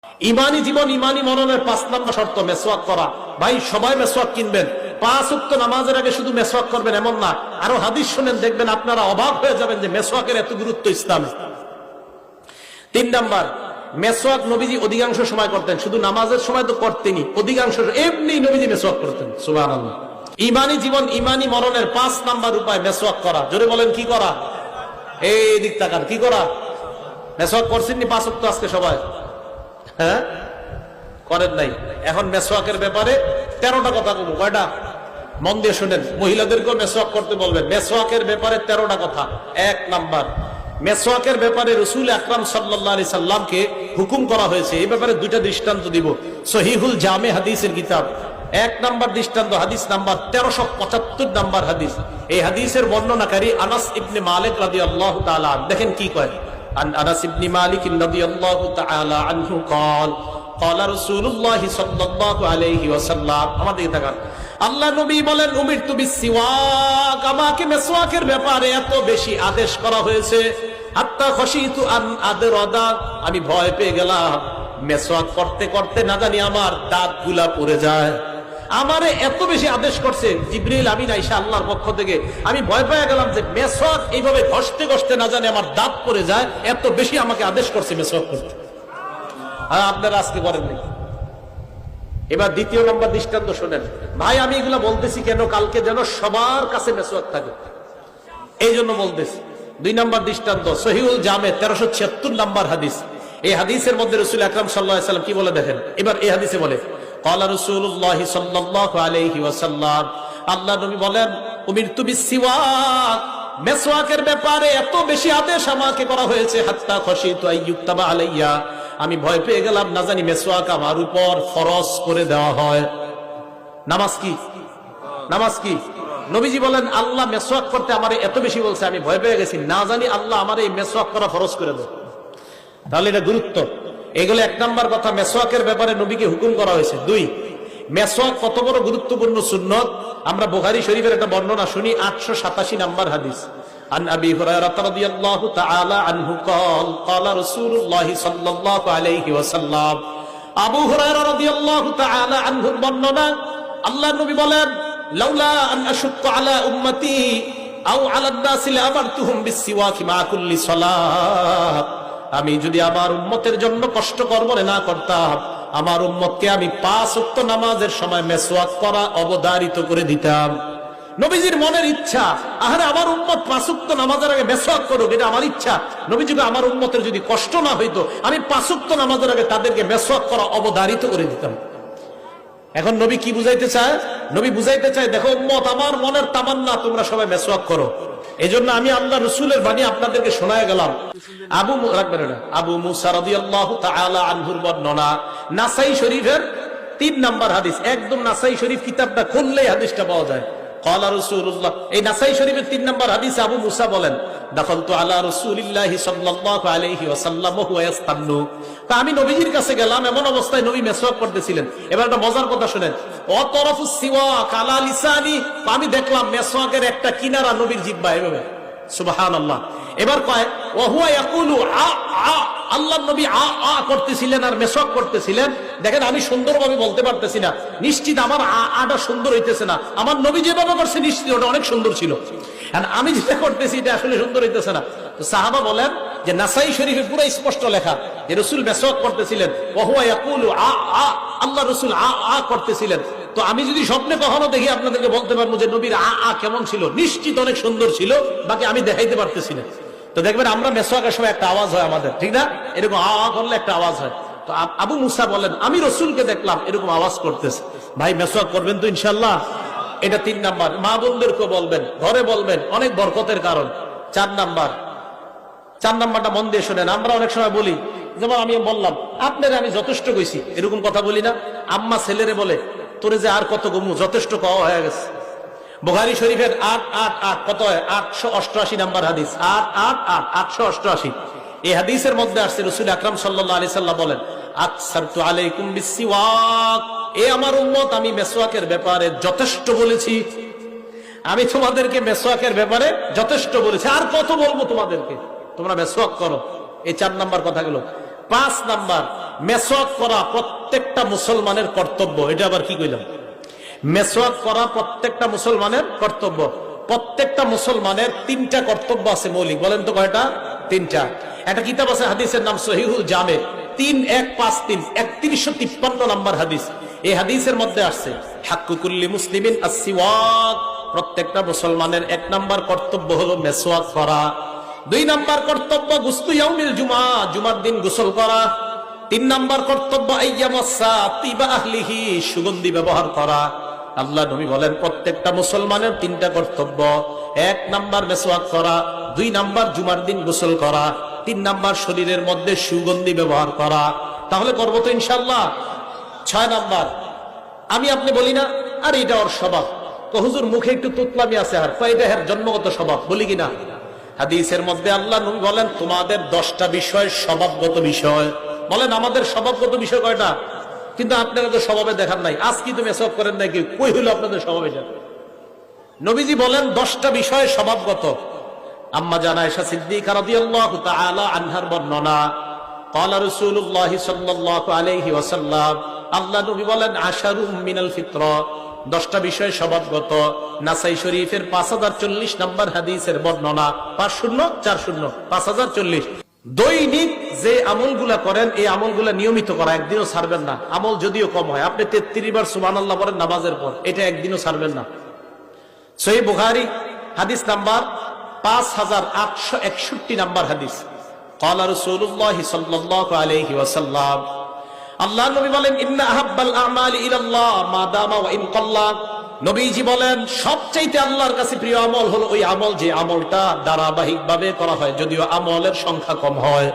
ইমানি জীবন ইমানি মরণের 5 নম্বর শর্ত মেসওয়াক করা। ভাই সবাই মেসওয়াক কিনবেন, 5 ওয়াক্ত নামাজের আগে শুধু মেসওয়াক করবেন এমন না, আরো হাদিস শুনেন, দেখবেন আপনারা অবাক হয়ে যাবেন যে মেসওয়াকের এত গুরুত্ব ইসলামে। 3 নাম্বার, মেসওয়াক নবীজি অধিকাংশ সময় করতেন, শুধু নামাজের সময় তো করতেনই, অধিকাংশ এমনি নবীজি মেসওয়াক করতেন। সুবহানাল্লাহ। ইমানি জীবন ইমানি মরণের 5 নাম্বার উপায় মেসওয়াক করা। জোরে বলেন কি করা? এই দিক তাকান, কি করা? মেসওয়াক করছেননি 5 ওয়াক্ত আজকে সবাই? হ্যাঁ, করেন নাই। এখন মেসওয়াকের ব্যাপারে 13টা কথা বলবো। কয়টা? মন দিয়ে শুনেন, মহিলাদেরকেও মেসওয়াক করতে বলবেন। মেসওয়াকের ব্যাপারে 13টা কথা। 1 নাম্বার, মেসওয়াকের ব্যাপারে রাসূল আকরাম সাল্লাল্লাহু আলাইহি সাল্লামকে হুকুম করা হয়েছে। এই ব্যাপারে 2টা দৃষ্টান্ত দিব, সহিহুল জামে হাদিসের কিতাব। 1 নাম্বার দৃষ্টান্ত হাদিস নাম্বার 1375 নাম্বার হাদিস। এই হাদিসের বর্ণনাকারী আনাস ইবনে মালিক রাদিয়াল্লাহু তাআলা। দেখেন কি কয়। عن أنس بن مالك رضي الله تعالى عنه قال قال رسول الله صلى الله عليه وسلم আমাদের তাকান, আল্লাহ নবী বলেন, উমিরতু বিসওয়াক, আমাকে মেসওয়াকের ব্যাপারে এত বেশি আদেশ করা হয়েছে, হাত্তা খশিতু আন আদরাদা, আমি ভয় পেয়ে গেলাম মেসওয়াক করতে করতে না জানি আমার দাঁতগুলা পড়ে যায়। আমারে এত বেশি আদেশ করছে জিবরিল আমিন আয়েশা আল্লাহর পক্ষ থেকে, আমি ভয় পেয়ে গেলাম যে মেসওয়াক এইভাবে ঘষতে ঘষতে না জানি আমার দাঁত পড়ে যায়, এত বেশি আমাকে আদেশ করছে মেসওয়াক করতে। আর আপনারা আজকে করেন নাই। এবার 2 নম্বর দৃষ্টান্ত শোনেন। ভাই আমি এগুলা বলতেছি কেন? কালকে যেন সবার কাছে মেসওয়াক থাকে, এই জন্য বলতেছি। 2 নম্বর দৃষ্টান্ত সহিহুল জামে 1376 নম্বর হাদিস। এই হাদিসের মধ্যে রাসূল আকরাম সাল্লাল্লাহু আলাইহি ওয়াসাল্লাম কি বলে দেখেন। এবার এই হাদিসে বলে, ক্বালা রাসূলুল্লাহ সাল্লাল্লাহু আলাইহি ওয়াসাল্লাম, আল্লাহ নবী বলেন, উমিরতু বিসওয়াক, মেসওয়াকের ব্যাপারে এত বেশি আদেশ আমাকে করা হয়েছে, হাত্তা খশিতু আইয়ুক্তাবা আলাইয়া, আমি ভয় পেয়ে গেলাম না জানি মেসওয়াক আমার উপর ফরজ করে দেওয়া হয়। নামাজ কি? নামাজ কি? নবীজি বলেন, আল্লাহ মেসওয়াক করতে আমারে এত বেশি বলছে, আমি ভয় পেয়ে গেছি না জানি আল্লাহ আমার এই মেসওয়াক করা ফরজ করে দেয়। তাহলে এটা গুরুত্ব। এগুলো 1 নাম্বার কথা, মেসওয়াকের ব্যাপারে নবীকে হুকুম করা হয়েছে। 2, মেসওয়াক কত বড় গুরুত্বপূর্ণ সুন্নত, আমরা বুখারী শরীফের একটা বর্ণনা শুনি, 887 নাম্বার হাদিস। عن أبي هريرة رضي الله تعالى عنه قال قال رسول الله صلى الله عليه وسلم, আবু হুরায়রা রাদিয়াল্লাহু তাআলা আনহুর বর্ণনা, আল্লাহর নবী বলেন, লাউলা আন আশুক্কা আলা উম্মতি আও আলা الناس لأمرتهم بالسواك مع كل صلاة, আমি যদি আমার উম্মতের জন্য কষ্টকর মনে না করতাম, আমার উম্মতকে আমি 5 ওয়াক্ত নামাজের সময় মেসওয়াক করা অবধারিত করে দিতাম। নবীজির মনের ইচ্ছা, আরে আমার উম্মত 5 ওয়াক্ত নামাজের আগে মেসওয়াক করুক, এটা আমার ইচ্ছা। নবীজি আমার উম্মতের যদি কষ্ট না হইতো, আমি 5 ওয়াক্ত নামাজের আগে তাদেরকে মেসওয়াক করা অবধারিত করে দিতাম। এখন নবী কি বুঝাইতে চায়? নবী বুঝাইতে চায়, দেখো উম্মত, আমার মনের তামান্না তোমরা সবাই মেসওয়াক করো। এজন্য আমি আল্লাহ রাসূলের বাণী আপনাদেরকে শোনায় গেলাম। আবু মুসা রাদিয়াল্লাহু তাআলা আনহুর বর্ণনা, নাসাই শরীফের 3 নাম্বার হাদিস। একদম নাসাই শরীফ কিতাবটা খুললেই হাদিসটা পাওয়া যায়। ক্বালা রাসূলুল্লাহ, এই নাসাই শরীফের 3 নাম্বার হাদিসে আবু মুসা বলেন, দাখালতু আলা রাসূলিল্লাহি সাল্লাল্লাহু আলাইহি ওয়াসাল্লাম ওয়া হুয়া ইয়াস্তান্নু, আমি নবীজির কাছে গেলাম, এমন অবস্থায় নবী মেসওয়াক করতেছিলেন। এবার একটা মজার কথা শুনেন, অতরফুস সিওয়াক আলা লিসানি, আমি দেখলাম মেসওয়াকের একটা কিনারা নবীর জিহ্বায় এভাবে। সুবহানাল্লাহ। এবার কয় ওয়া হুয়া ইয়াকুলু আ আ, আল্লাহর নবী আ আ করতেছিলেন আর মেসওয়াক করতেছিলেন। দেখেন আমি সুন্দরভাবে বলতে পারতেছি না, নিশ্চিত আমার আ আটা সুন্দর হইতেছে না, আমার নবী যেভাবে করছে নিশ্চিত ওটা অনেক সুন্দর ছিল, আর আমি যেটা করতেছি এটা আসলে সুন্দর হইতেছে না। তো সাহাবা বলেন যে নাসাই শরীফে পুরো স্পষ্ট লেখা যে রাসূল মেসওয়াক করতেছিলেন, ওয়া হুয়া ইয়াকুলু আ আ, আল্লাহ রাসূল আ আ করতেছিলেন। তো আমি যদি স্বপ্নে কখনো দেখি আপনাদেরকে বলতে পারবো যে নবীর আ আ কেমন ছিল, নিশ্চিত অনেক সুন্দর ছিল, বাকি আমি দেখাইতে পারতেছি না। তো দেখবেন আমরা মেসওয়াকের সময় একটা আওয়াজ হয় আমাদের, ঠিক না? এরকম আ আ করলে একটা আওয়াজ হয়। তো আবু মুসা বলেন, আমি রাসূলকে দেখলাম এরকম আওয়াজ করতেছে। ভাই মেসওয়াক করবেন তো ইনশাআল্লাহ? এটা 3 নাম্বার। মা বোনদেরকে বলবেন, ঘরে বলবেন, অনেক বরকতের কারণ। 4 নাম্বারটা মন দিয়ে শোনেন। আমরা অনেক সময় বলি, যেমন আমি বললাম আপনারে আমি যথেষ্ট কইছি, এরকম কথা বলি না? আম্মা ছেলেরে বলে, তোরে যে আর কত গমু, যথেষ্ট কওয়া হয়ে গেছে। বুখারী শরীফের 888 কত হয়? 888 নাম্বার হাদিস। 888 এই হাদিসের মধ্যে আসছে রাসূল আকরাম সাল্লাল্লাহু আলাইহি সাল্লাম বলেন, আকসারতু আলাইকুম বিসওয়াক, এ আমার উম্মত, আমি মেসওয়াকের ব্যাপারে যথেষ্ট বলেছি। আমি তোমাদেরকে মেসওয়াকের ব্যাপারে যথেষ্ট বলেছি, আর কত বলবো তোমাদেরকে, তোমরা মেসওয়াক করো। এই 4 নাম্বার কথাগুলো। 5 নাম্বার, মেসওয়াক করা প্রত্যেকটা মুসলমানের কর্তব্য। এটা আবার কি কইলাম? মেসওয়াক করা প্রত্যেকটা মুসলমানের কর্তব্য। প্রত্যেকটা মুসলমানের তিনটা কর্তব্য আছে মৌলিক। বলেন তো কয়টা? তিনটা। একটা কিতাব আছে হাদিসের নাম সহিহুল জামে, 3153 নম্বর হাদিস। এই হাদিসের মধ্যে আসছে হাক্কু কুল্লি মুসলিমিন আস-সিওয়াক, প্রত্যেকটা মুসলমানের 1 নাম্বার কর্তব্য হলো মেসওয়াক করা। 2 নাম্বার কর্তব্য গুসলু ইয়াউমিল জুমআ, জুমার দিন গোসল করা। 3 নাম্বার কর্তব্য আইয়ামাসা তিবা আহলিহি, সুগন্ধি ব্যবহার করা। আল্লাহ নবী বলেন প্রত্যেকটা মুসলমানের 3টা কর্তব্য। 1 নাম্বার মেসওয়াক করা, 2 নাম্বার জুমার দিন গোসল করা, 3 নাম্বার শরীরের মধ্যে সুগন্ধি ব্যবহার করা। তাহলে করবো তো ইনশাআল্লাহ। 6 নাম্বার, আমি আপনি বলি না আর এটা ওর স্বভাব, তো হুজুর মুখে একটু তুতলামি আছে, আর এটা এর জন্মগত স্বভাব, বলি কিনা? হাদিসের মধ্যে আল্লাহ নবী বলেন তোমাদের 10টা বিষয় স্বভাবগত বিষয়। বলেন আমাদের স্বভাবগত বিষয় কয়টা? কিন্তু আপনারা তো স্বভাবে দেখান নাই। আজ কি তুমি এসব করেন নাকি? কই হইল আপনাদের স্বভাব? এটা নবীজি বলেন 10টা বিষয় স্বভাবগত। আম্মা জানা আয়েশা সিদ্দিকা রাদিয়াল্লাহু তাআলা আনহার বর্ণনা, ক্বালা রাসূলুল্লাহ সাল্লাল্লাহু আলাইহি ওয়াসাল্লাম, আল্লাহ নবী বলেন আশারুম মিনাল ফিতরা, 10টা বিষয় স্বভাবগত। নাসাই শরীফের 5040 নম্বর হাদিসের বর্ণনা, 5040 5040। দৈনিক যে আমলগুলা করেন এই আমলগুলা নিয়মিত করা, একদিনও ছাড়বেন না। আমল যদিও কম হয়, আপনি 33 বার সুবহানাল্লাহ বলেন নামাজের পর, এটা একদিনও ছাড়বেন না। সহিহ বুখারী হাদিস নাম্বার 5861 নম্বর হাদিস, ক্বালা রাসূলুল্লাহ সাল্লাল্লাহু আলাইহি ওয়াসাল্লাম, আল্লাহ নবী বলেন ইন্না আহাব্বাল আমালি ইলাল্লাহ মা দামা ওয়া ইন কাল্লা, নবীজি বলেন সবচাইতে আল্লাহর কাছে প্রিয় আমল হলো ওই আমল যে আমলটা ধারাবাহিকভাবে করা হয়, যদিও আমলের সংখ্যা কম হয়।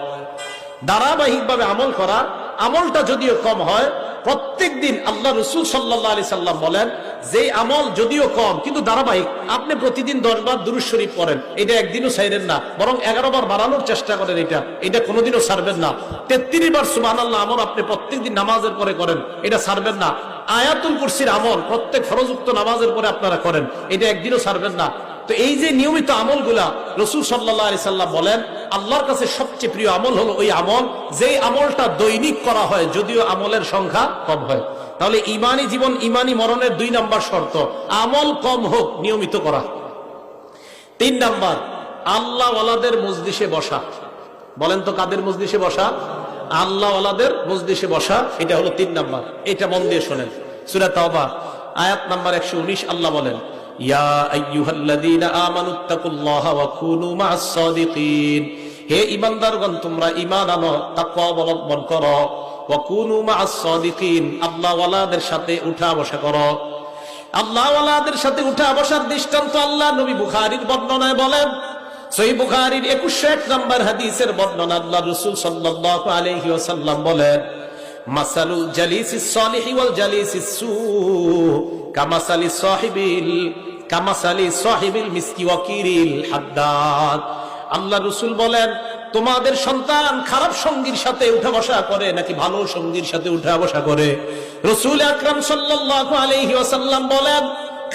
ধারাবাহিকভাবে আমল করা, আমলটা যদিও কম হয়, প্রত্যেকদিন আল্লাহ রাসূল সাল্লাল্লাহু আলাইহি সাল্লাম বলেন যে আমল যদিও কম কিন্তু ধারাবাহিক, আপনি প্রতিদিন 10 বার দুরূদ শরীফ পড়েন, এটা একদিনও ছাড়বেন না, বরং 11 বার বাড়ানোর চেষ্টা করেন, এটা কোনোদিনও ছাড়বেন না। 33 বার সুবহানাল্লাহ আমল আপনি প্রত্যেকদিন নামাজের পরে করেন, এটা ছাড়বেন না। আয়াতুল কুরসির আমল প্রত্যেক ফরজউক্ত নামাজের পরে আপনারা করেন, এটা একদিনও ছাড়বেন না। তো এই যে নিয়মিত আমলগুলা, রাসূল সাল্লাল্লাহু আলাইহি সাল্লাম বলেন আল্লাহর কাছে সবচেয়ে প্রিয় আমল হলো ওই আমল যেই আমলটা দৈনিক করা হয়, যদিও আমলের সংখ্যা কম হয়। তাহলে ইমানি জীবন, ইমানি মরণের 2 নাম্বার শর্ত, আমল কম হোক, নিয়মিত করা। 3 নাম্বার, আল্লাহ ওয়ালাদের মজলিসে বসা। বলেন তো কাদের মজলিসে বসা? আল্লাহ ওয়ালাদের মজলিসে বসা, এটা হলো 3 নাম্বার। এটা মন দিয়ে শোনেন, সূরা তাওবা আয়াত নাম্বার 119 আল্লাহ বলেন ইয়া আইয়ুহাল্লাযীনা আমানুত্তাকুল্লাহা ওয়া কুনু মা'আস সাদিকিন, হে ঈমানদারগণ তোমরা ঈমান আনো, তাকওয়া অবলম্বন করো। ওয়া কুনু মা'আস সাদিকিন, আল্লাহ ওয়ালাদের সাথে উঠা বসা করো। আল্লাহ ওয়ালাদের সাথে উঠা বসার দৃষ্টান্ত আল্লাহ নবী বুখারীর বর্ণনায় বলেন, সহিহ বুখারীর 2101 নম্বর হাদিসের বর্ণনা, আল্লাহ রাসূল সাল্লাল্লাহু আলাইহি ওয়াসাল্লাম বলেন মাসালুল জালিসিস সালিহি ওয়াল জালিসিস সু কামাসালি সাহিবিল মিসকি ওয়াকিরিল হাদ্দাদ। আল্লাহ রাসূল বলেন তোমাদের সন্তান খারাপ সঙ্গীর সাথে উঠা বসা করে নাকি ভালো সঙ্গীর সাথে উঠা বসা করে? রাসূল আকরাম সাল্লাল্লাহু আলাইহি ওয়াসাল্লাম বলেন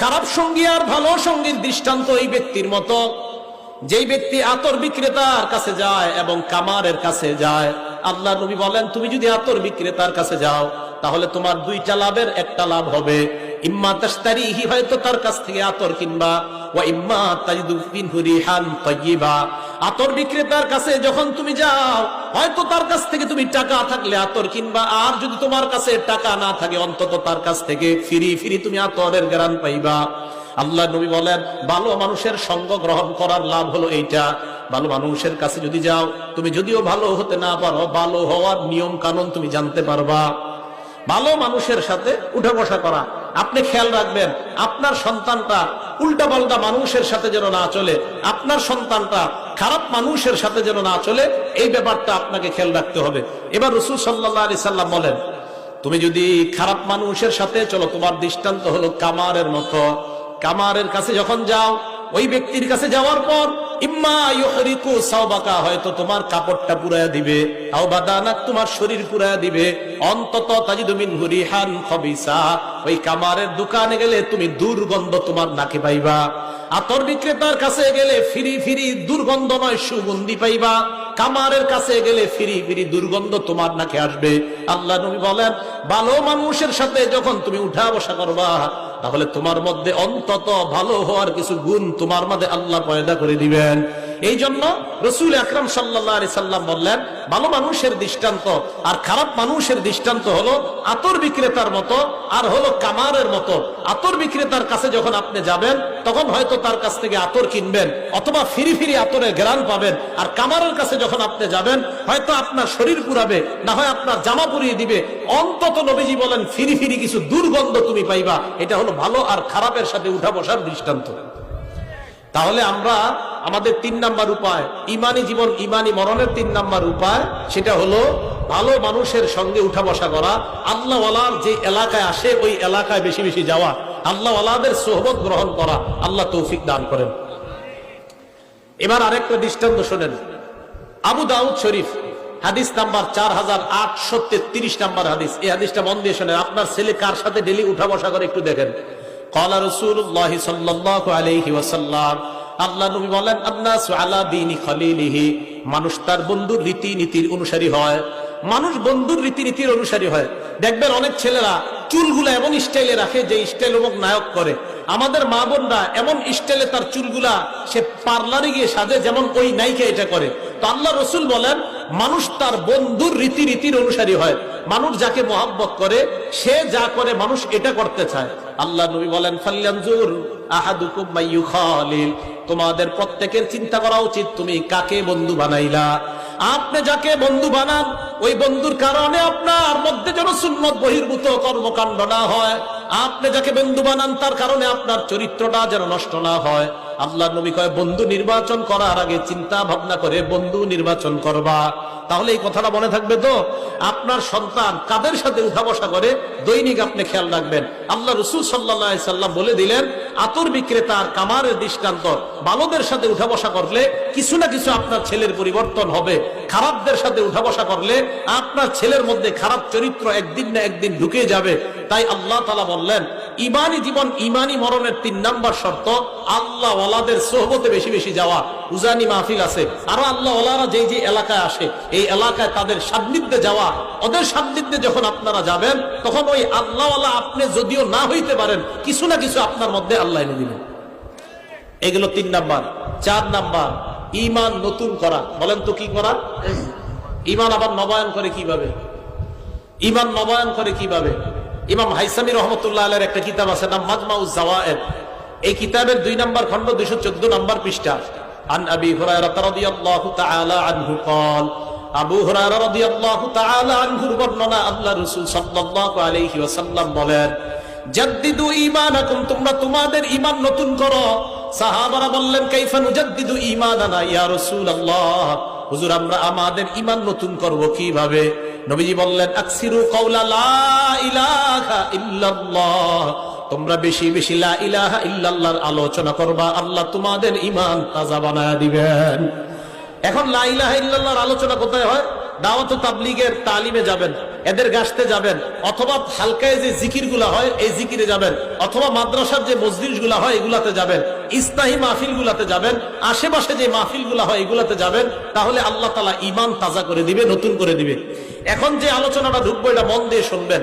খারাপ সঙ্গী আর ভালো সঙ্গীর দৃষ্টান্ত এই ব্যক্তির মতো, যেই ব্যক্তি আতর বিক্রেতার কাছে যায় এবং কামারের কাছে যায়। আল্লাহ নবী বলেন তুমি যদি আতর বিক্রেতার কাছে যাও তাহলে তোমার 2টা লাভের একটা লাভ হবে, ইম্মা তাশতারিহি, হয়তো তার কাছ থেকে আতর কিনবা, ওয়া ইম্মা তাজিদু মিনহু রিহান তাইয়্যিবা, আতর বিক্রেতার কাছে যখন তুমি যাও হয়তো তার কাছ থেকে তুমি টাকা থাকলে আতর কিনবা, আর যদি তোমার কাছে টাকা না থাকে অন্তত তার কাছ থেকে ফ্রি তুমি আতরের গ্রান পাইবা। আল্লাহ নবী বলেন ভালো মানুষের সঙ্গ গ্রহণ করার লাভ হলো এইটা, ভালো মানুষের কাছে যদি যাও তুমি যদিও ভালো হতে না পারো, ভালো হওয়ার নিয়ম কানুন তুমি জানতে পারবা। ভালো মানুষের সাথে উঠা বসা করা। আপনি খেয়াল রাখবেন আপনার সন্তানটা উল্টাপাল্টা মানুষের সাথে যেন না চলে, আপনার সন্তানটা খারাপ মানুষের সাথে যেন না চলে, এই ব্যাপারটা আপনাকে খেয়াল রাখতে হবে। এবার রাসূল সাল্লাল্লাহু আলাইহি সাল্লাম বলেন তুমি যদি খারাপ মানুষের সাথে চলো তোমার দৃষ্টান্ত হলো কামারের মতো। কামারের কাছে যখন যাও ওই ব্যক্তির কাছে যাওয়ার পর ইম্মা ইউহরিকু সাওবাকা, হয়তো তোমার কাপড়টা পুরায়া দিবে, আও বাদানাক, তোমার শরীর পুরায়া দিবে, অন্তত তাজিদু মিনহু রিহান খাবিসা, ওই কামারের দোকানে গেলে তুমি দুর্গন্ধ তোমার নাকে পাইবা। আতর বিক্রেতার কাছে গেলে ফিরি দুর্গন্ধ নয় সুগন্ধি পাইবা। কামারের কাছে গেলে ফিরি ফিরি দুর্গন্ধ তোমার নাকে আসবে। আল্লাহ নবী বলেন, ভালো মানুষের সাথে যখন তুমি উঠা বসা করবা, তাহলে তোমার মধ্যে অন্তত ভালো হওয়ার কিছু গুণ তোমার মধ্যে আল্লাহ পয়দা করে দিবেন। এই জন্য রাসূল আকরাম সাল্লাল্লাহু আলাইহি সাল্লাম বললেন, ভালো মানুষের দৃষ্টান্ত আর খারাপ মানুষের দৃষ্টান্ত হলো আতর বিক্রেতার মতো আর হলো কামারের মতো। আতর বিক্রেতার কাছে যখন আপনি যাবেন, তখন হয়তো তার কাছ থেকে আতর কিনবেন অথবা ফিরি ফিরি আতরের ঘ্রাণ পাবেন। আর কামারের কাছে যখন আপনি যাবেন, হয়তো আপনার শরীর পুরাবে, না হয় আপনার জামা পুড়িয়ে দিবে, অন্তত নবীজি বলেন ফিরি ফিরি কিছু দুর্গন্ধ তুমি পাইবা। এটা হলো ভালো আর খারাপের সাথে উঠা বসার দৃষ্টান্ত। তাহলে আমরা আমাদের 3 নাম্বার উপায়, ইমানি জীবন ইমানি মরণের 3 নাম্বার উপায়, সেটা হলো ভালো মানুষের সঙ্গে উঠা বসা করা, আল্লাহওয়ালার যে এলাকায় আসে ওই এলাকায় বেশি বেশি যাওয়া, আল্লাহওয়ালাদের সোহবত গ্রহণ করা। আল্লাহ তৌফিক দান করেন। এবার আরেকটা দৃষ্টান্ত শোনেন। আবু দাউদ শরীফ হাদিস নাম্বার 4833 নাম্বার হাদিস। এই হাদিসটা মন দিয়ে শোনেন। আপনার ছেলে কার সাথে ডেলি উঠা বসা করে একটু দেখেন। ক্বালা রাসূলুল্লাহ সাল্লাল্লাহু আলাইহি ওয়াসাল্লাম, আল্লাহ নবী বলেন, আন্নাসু আলা দীনি খলিলিহি, মানুষ তার বন্ধুর রীতিনীতির অনুসারী হয়। মানুষ বন্ধুর রীতিনীতির অনুসারী হয়। দেখবেন অনেক ছেলেরা চুলগুলা এমন স্টাইলে রাখে যে স্টাইল অমুক নায়ক করে। আমাদের মা বোনরা এমন স্টাইলে তার চুলগুলা সে পার্লারে গিয়ে সাজে যেমন ওই নায়িকা এটা করে। তো আল্লাহ রসুল বলেন, মানুষ তার বন্ধুর রীতিনীতির অনুসারী হয়। মানুষ যাকে মহব্বত করে সে যা করে মানুষ এটা করতে চায়। আল্লাহ নবী বলেন, ফালয়ানজুর আহাদুকুম মাইয়ুখালিল, তোমাদের প্রত্যেকের চিন্তা করা উচিত তুমি কাকে বন্ধু বানাইলা। আপনি যাকে বন্ধু বানান ওই বন্ধুর কারণে আপনার মধ্যে যেন সুন্নত বহির্ভূত কর্মকাণ্ড না হয়। আপনি যাকে বন্ধু বানান তার কারণে আপনার চরিত্রটা যেন নষ্ট না হয়। আল্লাহ নবী কয়, বন্ধু নির্বাচন করার আগে চিন্তা ভাবনা করে বন্ধু নির্বাচন করবা। তাহলে এই কথাটা মনে থাকবে তো। আপনার সন্তান কাদের সাথে উঠা বসা করে দৈনিক আপনি খেয়াল রাখবেন। আল্লাহ রাসূল সাল্লাল্লাহু আলাইহি সাল্লাম বলে দিলেন, আতর বিক্রেতা আর কামারের দৃষ্টান্ত। ভালোদের সাথে উঠা বসা করলে কিছু না কিছু আপনার ছেলের পরিবর্তন হবে। খারাপদের সাথে উঠা বসা করলে আপনার ছেলের মধ্যে খারাপ চরিত্র একদিন না একদিন ঢুকে যাবে। তাই আল্লাহ তাআলা বললেন, ইমানি জীবন ইমানি মরণের 3 নাম্বার শর্ত আল্লাহ ওয়ালাদের সোহবতে বেশি বেশি যাওয়া। উজানি মাহফিল আছে, আরো আল্লাহ ওয়ালারা যে যে এলাকায় আসে এই এলাকায় তাদের সান্নিধ্যে যাওয়া। ওদের সান্নিধ্যে যখন আপনারা যাবেন, তখন ওই আল্লাহ ওয়ালা আপনি যদিও না হইতে পারেন, কিছু না কিছু আপনার মধ্যে আল্লাহ এনে দিবেন। এগুলো 3 নাম্বার। 4 নাম্বার, ইমান নতুন করা। বলেন তো কি করা? ইমান আবার নবায়ন করে কিভাবে? ইমান নবায়ন করে কিভাবে? ইমাম হাইসামি রহমতুল্লাহ আলাইহির একটা কিতাব আছে নাম মাজমাউজ জাওয়ায়েদ। এই কিতাবের 2 নাম্বার খণ্ড 214 নাম্বার পৃষ্ঠা। আন আবি হুরায়রা রাদিয়াল্লাহু তাআলা আনহু قال, আবু হুরায়রা রাদিয়াল্লাহু তাআলা আনহুর বর্ণনা, আল্লাহ রাসূল সাল্লাল্লাহু আলাইহি ওয়াসাল্লাম বলেন, জাদ্দিদু ঈমানাকুম, তোমরা তোমাদের ঈমান নতুন করো। সাহাবারা বললেন, কাইফা নুজাদ্দিদু ঈমানানা ইয়া রাসূলুল্লাহ, হুজুর আমরা আমাদের ঈমান নতুন করব কিভাবে? নবীজি বললেন, আকসিরু কাওলা লা ইলাহা ইল্লাল্লাহ, তোমরা বেশি বেশি লা ইলাহা ইল্লাল্লাহর আলোচনা করবা, আল্লাহ তোমাদের ঈমান তাজা বানায়া দিবেন। এখন লা ইলাহা ইল্লাল্লাহর আলোচনা কোথায় হয়? দাওয়াত ও তাবলীগের তালিমে যাবেন, এদের গাছতে যাবেন, অথবা হালকায় যে জিকিরগুলা হয় এই জিকিরে যাবেন, অথবা মাদ্রাসার যে মজলিসগুলা হয় এগুলাতে যাবেন, ইসলাহি মাহফিলগুলাতে যাবেন, আশেপাশে যে মাহফিলগুলা হয় এগুলাতে যাবেন। তাহলে আল্লাহ তাআলা ঈমান তাজা করে দিবে, নতুন করে দিবে। এখন যে আলোচনাটা ঢুকবো এটা মন দিয়ে শুনবেন।